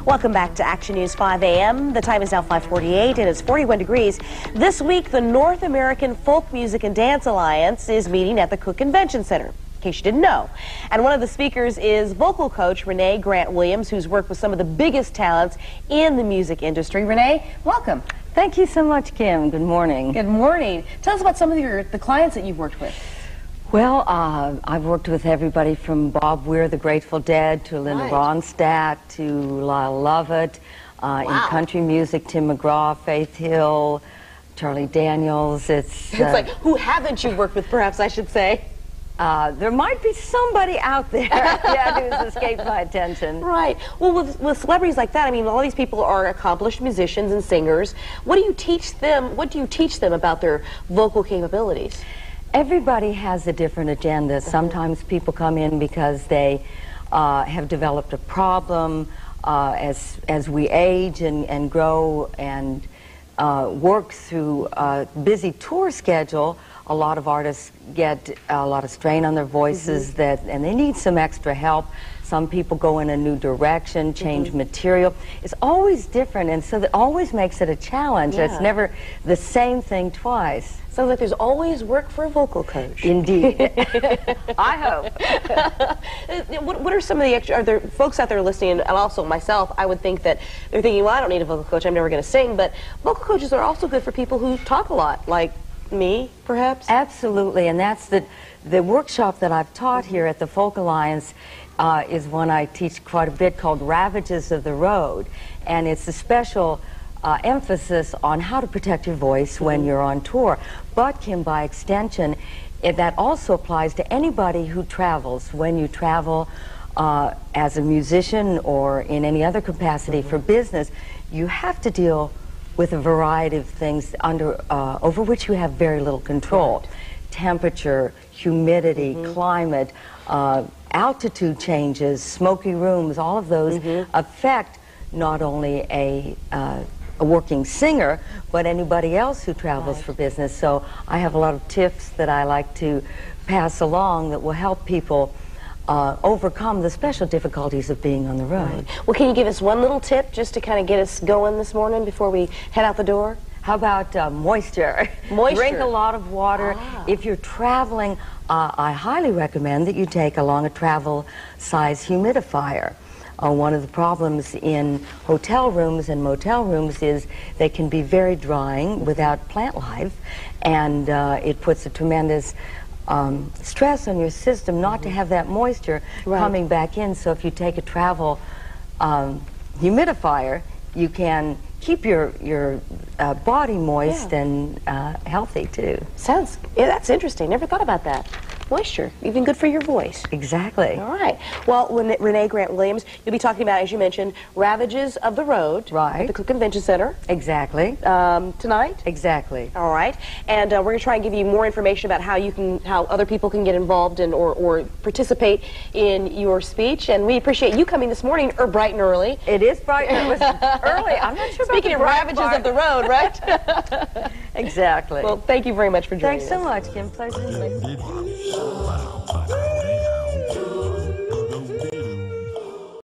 Welcome back to Action News 5 a.m. The time is now 5:48 and it's 41 degrees. This week, the North American Folk Music and Dance Alliance is meeting at the Cook Convention Center, in case you didn't know. And one of the speakers is vocal coach Renee Grant-Williams, who's worked with some of the biggest talents in the music industry. Renee, welcome. Thank you so much, Kim. Good morning. Good morning. Tell us about some of the clients that you've worked with. Well, I've worked with everybody from Bob Weir, the Grateful Dead, to Linda Ronstadt, to Lyle Lovett. In country music, Tim McGraw, Faith Hill, Charlie Daniels. It's like, who haven't you worked with, perhaps I should say? There might be somebody out there who's escaped my attention. Right. Well, with celebrities like that, I mean, all these people are accomplished musicians and singers. What do you teach them? What do you teach them about their vocal capabilities? Everybody has a different agenda. Sometimes people come in because they have developed a problem. As we age and grow and work through a busy tour schedule, a lot of artists get a lot of strain on their voices and they need some extra help. Some people go in a new direction, change material. It's always different, and so that always makes it a challenge. It's never the same thing twice. Sounds like there's always work for a vocal coach. Indeed. I hope. What are some of the extra, are there folks out there listening, and also myself, I would think that they're thinking, well, I don't need a vocal coach, I'm never going to sing, but vocal coaches are also good for people who talk a lot, like me, perhaps? Absolutely, and that's the workshop that I've taught here at the Folk Alliance is one I teach quite a bit, called Ravages of the Road, and it's a special emphasis on how to protect your voice when you're on tour. But, Kim, by extension, that also applies to anybody who travels. When you travel as a musician or in any other capacity for business, you have to deal with a variety of things over which you have very little control. Temperature, humidity, climate, altitude changes, smoky rooms, all of those affect not only a working singer, but anybody else who travels for business. So I have a lot of tips that I like to pass along that will help people overcome the special difficulties of being on the road. Well, can you give us one little tip just to kind of get us going this morning before we head out the door? How about moisture? Moisture. Drink a lot of water. If you're traveling, I highly recommend that you take along a travel size humidifier. One of the problems in hotel rooms and motel rooms is they can be very drying without plant life, and it puts a tremendous stress on your system not to have that moisture coming back in. So if you take a travel humidifier, you can keep your body moist and healthy too. That's interesting. Never thought about that. Moisture, even good for your voice. Exactly. All right. Well, Renee Grant-Williams, you'll be talking about, as you mentioned, Ravages of the Road at the Cook Convention Center. Exactly. Tonight? Exactly. All right. And we're going to try and give you more information about how other people can get involved in or participate in your speech. And we appreciate you coming this morning, bright and early. It is bright. It was early. I'm not sure about Speaking of Ravages of the Road, right? Exactly. Well, thank you very much for joining us. Thanks so much, Kim. Pleasure to meet you.